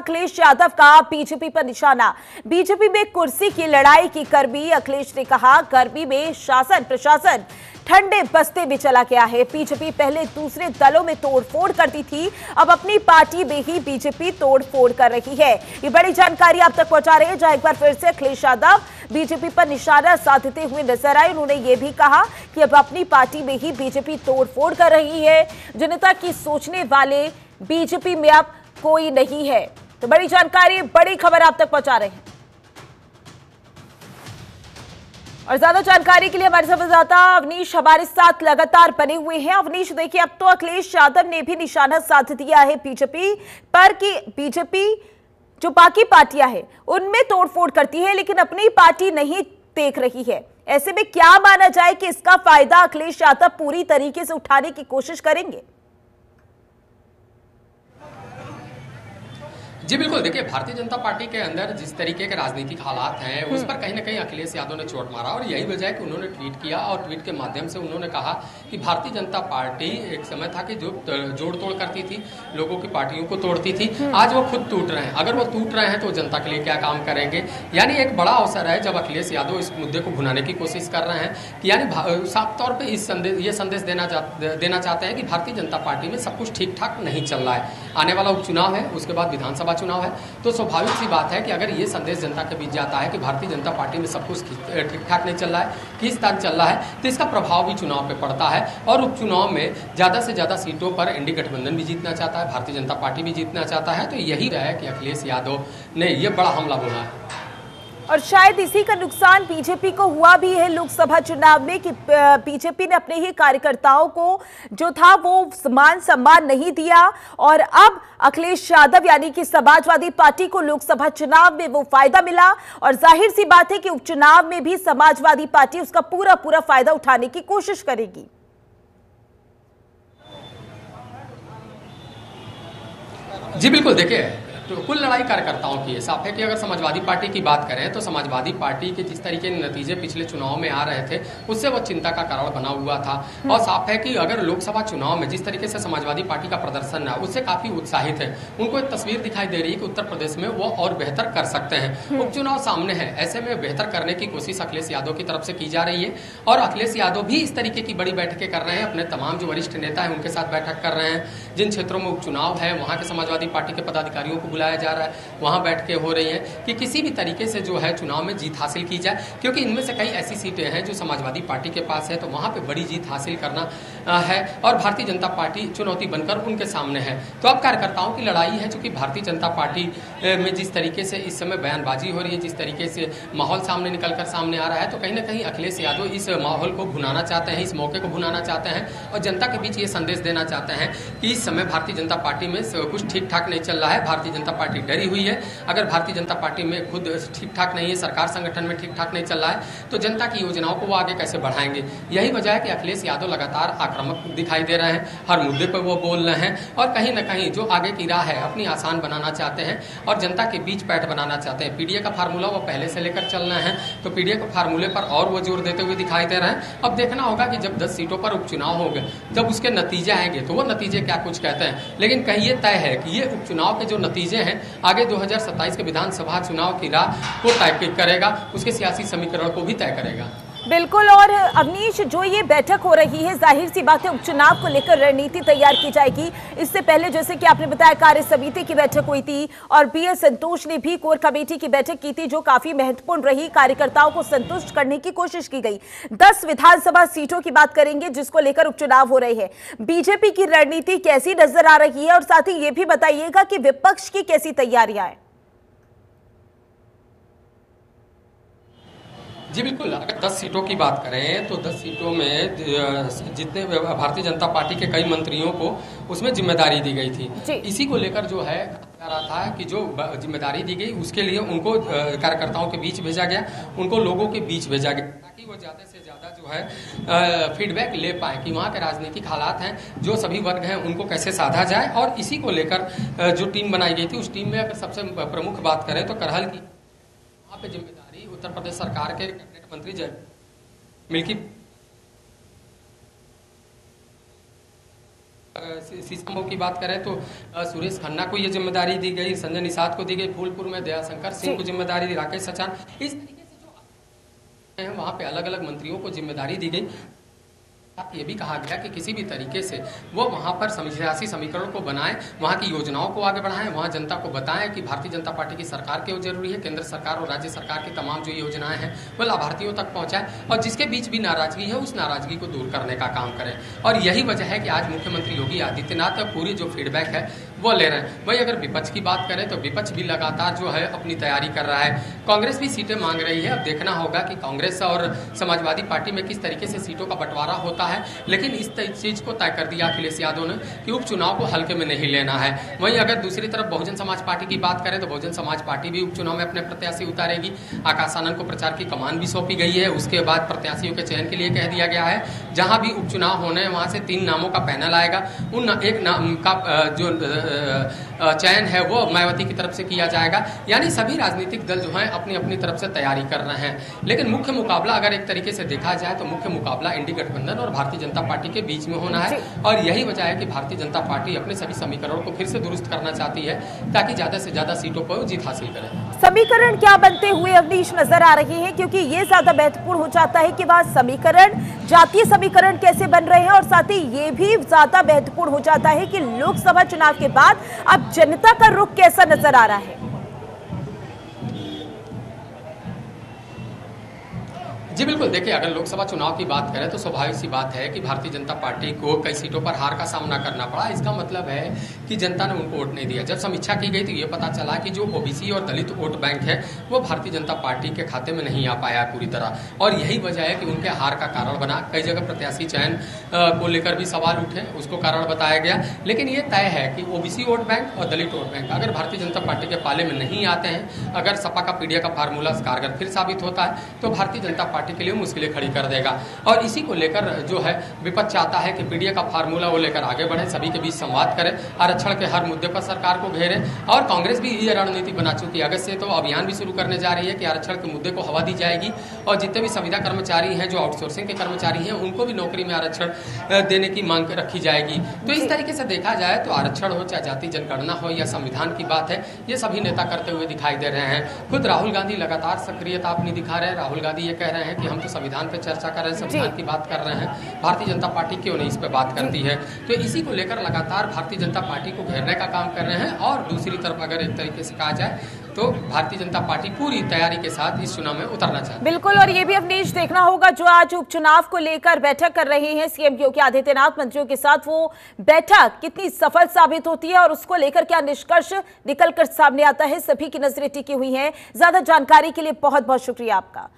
अखिलेश यादव का बीजेपी पर निशाना। बीजेपी में कुर्सी की लड़ाई की कर्मी अखिलेश ने कहा, कर्मी में शासन प्रशासन ठंडे बस्ते में चला गया है। बीजेपी पहले दूसरे दलों में तोड़फोड़ करती थी, अब अपनी पार्टी में ही बीजेपी तोड़फोड़ कर रही है। ये बड़ी जानकारी आप तक पहुंचा रहे हैं, जहां एक बार फिर से अखिलेश यादव बीजेपी पर निशाना साधते हुए नजर आए। उन्होंने ये भी कहा कि अब अपनी पार्टी में ही बीजेपी तोड़फोड़ कर रही है, जनता की सोचने वाले बीजेपी में अब कोई नहीं है। तो बड़ी जानकारी, बड़ी खबर आप तक पहुंचा रहे हैं। और ज्यादा जानकारी के लिए हमारे संवाददाता अवनीश हमारे साथ लगातार बने हुए हैं। अवनीश, देखिए अब तो अखिलेश यादव ने भी निशाना साध दिया है बीजेपी पर कि बीजेपी जो बाकी पार्टियां हैं उनमें तोड़फोड़ करती है, लेकिन अपनी पार्टी नहीं देख रही है। ऐसे में क्या माना जाए कि इसका फायदा अखिलेश यादव पूरी तरीके से उठाने की कोशिश करेंगे? जी बिल्कुल, देखिए भारतीय जनता पार्टी के अंदर जिस तरीके के राजनीतिक हालात हैं उस पर कहीं ना कहीं अखिलेश यादव ने चोट मारा, और यही वजह है कि उन्होंने ट्वीट किया और ट्वीट के माध्यम से उन्होंने कहा कि भारतीय जनता पार्टी एक समय था कि जो जोड़ तोड़ करती थी, लोगों की पार्टियों को तोड़ती थी, आज वो खुद टूट रहे हैं। अगर वो टूट रहे हैं तो जनता के लिए क्या काम करेंगे। यानी एक बड़ा अवसर है जब अखिलेश यादव इस मुद्दे को भुनाने की कोशिश कर रहे हैं कि यानी साफ तौर पर ये संदेश देना चाहते हैं कि भारतीय जनता पार्टी में सब कुछ ठीक ठाक नहीं चल रहा है। आने वाला उपचुनाव है, उसके बाद विधानसभा चुनाव है, तो स्वाभाविक सी बात है कि अगर ये संदेश जनता के बीच जाता है कि भारतीय जनता पार्टी में सब कुछ ठीक ठाक नहीं चल रहा है, किस तरह चल रहा है, तो इसका प्रभाव भी चुनाव पे पड़ता है। और उपचुनाव में ज़्यादा से ज़्यादा सीटों पर एनडीए गठबंधन भी जीतना चाहता है, भारतीय जनता पार्टी भी जीतना चाहता है। तो यही है कि अखिलेश यादव ने यह बड़ा हमला बोला है, और शायद इसी का नुकसान बीजेपी को हुआ भी है लोकसभा चुनाव में कि बीजेपी ने अपने ही कार्यकर्ताओं को जो था वो मान सम्मान नहीं दिया, और अब अखिलेश यादव यानी कि समाजवादी पार्टी को लोकसभा चुनाव में वो फायदा मिला, और जाहिर सी बात है कि उपचुनाव में भी समाजवादी पार्टी उसका पूरा पूरा फायदा उठाने की कोशिश करेगी। जी बिल्कुल, देखिए तो कुल लड़ाई कार्यकर्ताओं की है। साफ है कि अगर समाजवादी पार्टी की बात करें तो समाजवादी पार्टी के जिस तरीके के नतीजे पिछले चुनाव में आ रहे थे उससे वो चिंता का कारण बना हुआ था, और साफ है कि अगर लोकसभा चुनाव में जिस तरीके से समाजवादी पार्टी का प्रदर्शन है उससे काफी उत्साहित है। उनको एक तस्वीर दिखाई दे रही है कि उत्तर प्रदेश में वो और बेहतर कर सकते हैं। उपचुनाव सामने है, ऐसे में बेहतर करने की कोशिश अखिलेश यादव की तरफ से की जा रही है, और अखिलेश यादव भी इस तरीके की बड़ी बैठकें कर रहे हैं। अपने तमाम जो वरिष्ठ नेता है उनके साथ बैठक कर रहे हैं। जिन क्षेत्रों में उपचुनाव है वहां के समाजवादी पार्टी के पदाधिकारियों को बुलाया जा रहा है, वहां बैठ के हो रही हैं कि किसी भी तरीके से जो है चुनाव में जीत हासिल की जाए, क्योंकि इनमें से कई ऐसी सीटें हैं जो समाजवादी पार्टी के पास है, तो वहां पे बड़ी जीत हासिल करना है, और भारतीय जनता पार्टी चुनौती बनकर उनके सामने है। तो अब कार्यकर्ताओं की लड़ाई है, चूंकि भारतीय जनता पार्टी में जिस तरीके से इस समय बयानबाजी हो रही है, जिस तरीके से माहौल सामने निकलकर सामने आ रहा है, तो कहीं ना कहीं अखिलेश यादव इस माहौल को भुनाना चाहते हैं, इस मौके को भुनाना चाहते हैं, और जनता के बीच ये संदेश देना चाहते हैं कि इस समय भारतीय जनता पार्टी में कुछ ठीक ठाक नहीं चल रहा है, भारतीय जनता पार्टी डरी हुई है। अगर भारतीय जनता पार्टी में खुद ठीक ठाक नहीं है, सरकार संगठन में ठीक ठाक नहीं चल रहा है, तो जनता की योजनाओं को वो आगे कैसे बढ़ाएंगे। यही वजह है कि अखिलेश यादव लगातार आक्रामक दिखाई दे रहे हैं, हर मुद्दे पर वो बोल रहे हैं, और कहीं ना कहीं जो आगे की राह है अपनी आसान बनाना चाहते हैं और जनता के बीच पैठ बनाना चाहते हैं। पीडीए का फार्मूला वो पहले से लेकर चल रहे हैं, तो पीडीए के फार्मूले पर और वो जोर देते हुए दिखाई दे रहे हैं। अब देखना होगा कि जब 10 सीटों पर उपचुनाव होंगे, जब उसके नतीजे आएंगे तो वो नतीजे क्या कुछ कहते हैं। लेकिन कहीं ये तय है कि ये उपचुनाव के जो नतीजे हैं आगे 2027 के विधानसभा चुनाव की राह को तय करेगा, उसके सियासी समीकरण को भी तय करेगा। बिल्कुल, और अवनीश, जो ये बैठक हो रही है जाहिर सी बात है उपचुनाव को लेकर रणनीति तैयार की जाएगी। इससे पहले जैसे कि आपने बताया कार्य समिति की बैठक हुई थी, और बीएस संतोष ने भी कोर कमेटी की बैठक की थी जो काफी महत्वपूर्ण रही, कार्यकर्ताओं को संतुष्ट करने की कोशिश की गई। 10 विधानसभा सीटों की बात करेंगे जिसको लेकर उपचुनाव हो रहे हैं। बीजेपी की रणनीति कैसी नजर आ रही है, और साथ ही ये भी बताइएगा कि विपक्ष की कैसी तैयारियां हैं। जी बिल्कुल, अगर 10 सीटों की बात करें तो 10 सीटों में जितने भारतीय जनता पार्टी के कई मंत्रियों को उसमें जिम्मेदारी दी गई थी। इसी को लेकर जो है कहा रहा था कि जो जिम्मेदारी दी गई उसके लिए उनको कार्यकर्ताओं के बीच भेजा गया, उनको लोगों के बीच भेजा गया, ताकि वो ज़्यादा से ज़्यादा जो है फीडबैक ले पाए कि वहाँ के राजनीतिक हालात हैं, जो सभी वर्ग हैं उनको कैसे साधा जाए। और इसी को लेकर जो टीम बनाई गई थी उस टीम में अगर सबसे प्रमुख बात करें तो करहल की वहाँ पे जिम्मेदारी उत्तर प्रदेश सरकार के कैबिनेट मंत्री जय मिल्की शीशम की बात करें तो सुरेश खन्ना को ये जिम्मेदारी दी गई, संजय निषाद को दी गई, फूलपुर में दयाशंकर सिंह को जिम्मेदारी दी, राकेश सचान, इस तरीके से जो वहाँ पे अलग अलग मंत्रियों को जिम्मेदारी दी गई। ये भी कहा गया कि किसी भी तरीके से वो वहाँ पर सियासी समीकरण को बनाएं, वहाँ की योजनाओं को आगे बढ़ाएं, वहाँ जनता को बताएं कि भारतीय जनता पार्टी की सरकार क्यों जरूरी है, केंद्र सरकार और राज्य सरकार की तमाम जो योजनाएं हैं वो लाभार्थियों तक पहुँचाएं और जिसके बीच भी नाराजगी है उस नाराजगी को दूर करने का काम करें। और यही वजह है कि आज मुख्यमंत्री योगी आदित्यनाथ पूरी जो फीडबैक है वो ले रहे हैं। वही अगर विपक्ष की बात करें तो विपक्ष भी लगातार जो है अपनी तैयारी कर रहा है, कांग्रेस भी सीटें मांग रही है। अब देखना होगा कि कांग्रेस और समाजवादी पार्टी में किस तरीके से सीटों का बंटवारा होता है, लेकिन इस चीज को तय कर दिया अखिलेश यादव ने कि उपचुनाव को हल्के में नहीं लेना है। वहीं अगर दूसरी तरफ बहुजन समाज पार्टी की बात करें तो बहुजन समाज पार्टी भी उपचुनाव में अपने प्रत्याशी उतारेगी। आकाश आनंद को प्रचार की कमान भी सौंपी गई है। उसके बाद प्रत्याशियों के चयन के लिए कह दिया गया है, जहां भी उपचुनाव होने वहां से 3 नामों का पैनल आएगा, उन एक नाम का जो चयन है वो मायावती की तरफ से किया जाएगा। यानी सभी राजनीतिक दल जो हैं अपनी अपनी तरफ से तैयारी कर रहे हैं। लेकिन मुख्य मुकाबला अगर एक तरीके से देखा जाए तो मुख्य मुकाबला इंडी गठबंधन और भारतीय जनता पार्टी के बीच में होना है। और यही वजह है कि भारतीय जनता पार्टी अपने सभी समीकरणों को फिर से दुरुस्त करना चाहती है ताकि ज्यादा से ज्यादा सीटों पर जीत हासिल करें। समीकरण क्या बनते हुए अवनीश नजर आ रही है, क्योंकि ये ज्यादा महत्वपूर्ण हो जाता है कि वह समीकरण, जातीय समीकरण कैसे बन रहे हैं, और साथ ही ये भी ज्यादा महत्वपूर्ण हो जाता है कि लोकसभा चुनाव के बाद अब जनता का रुख कैसा नजर आ रहा है। जी बिल्कुल, देखिए अगर लोकसभा चुनाव की बात करें तो स्वाभाविक सी बात है कि भारतीय जनता पार्टी को कई सीटों पर हार का सामना करना पड़ा। इसका मतलब है कि जनता ने उनको वोट नहीं दिया। जब समीक्षा की गई तो ये पता चला कि जो ओबीसी और दलित वोट बैंक है वो भारतीय जनता पार्टी के खाते में नहीं आ पाया पूरी तरह, और यही वजह है कि उनके हार का कारण बना। कई जगह प्रत्याशी चयन को लेकर भी सवाल उठे, उसको कारण बताया गया। लेकिन ये तय है कि ओबीसी वोट बैंक और दलित वोट बैंक अगर भारतीय जनता पार्टी के पाले में नहीं आते हैं, अगर सपा का पीडिया का फार्मूला कारगर फिर साबित होता है तो भारतीय जनता पार्टी के लिए मुश्किलें खड़ी कर देगा। और इसी को लेकर जो है विपक्ष चाहता है कि पीडीए का फार्मूला वो लेकर आगे बढ़े, सभी के बीच संवाद करें, आरक्षण के हर मुद्दे पर सरकार को घेरे। और कांग्रेस भी ये रणनीति बना चुकी है। अगस्त से तो अभियान भी शुरू करने जा रही है कि आरक्षण के मुद्दे को हवा दी जाएगी और जितने भी संविदा कर्मचारी हैं, जो आउटसोर्सिंग के कर्मचारी हैं, उनको भी नौकरी में आरक्षण देने की मांग रखी जाएगी। तो इस तरीके से देखा जाए तो आरक्षण हो, चाहे जाति जनगणना हो या संविधान की बात है, ये सभी नेता करते हुए दिखाई दे रहे हैं। खुद राहुल गांधी लगातार सक्रियता अपनी दिखा रहे हैं। राहुल गांधी ये कह रहे हैं कि हम तो संविधान पे चर्चा कर रहे हैं, संविधान की बात कर रहे हैं, भारतीय जनता पार्टी क्यों नहीं इस पे बात करती है। तो इसी को लेकर लगातार भारतीय जनता पार्टी को घेरने का काम कर रहे हैं। और दूसरी तरफ अगर एक तरीके से कहा जाए तो भारतीय जनता पार्टी पूरी तैयारी के साथ इस चुनाव में उतरना चाहती है। बिल्कुल, और ये भी अवनीश देखना होगा जो आज उपचुनाव को लेकर बैठक कर रहे हैं सीएम योगी आदित्यनाथ मंत्रियों के साथ, वो बैठक कितनी सफल साबित होती है और उसको लेकर क्या निष्कर्ष निकलकर सामने आता है। सभी की नजरें टिकी हुई हैं। ज्यादा जानकारी के लिए बहुत बहुत शुक्रिया आपका।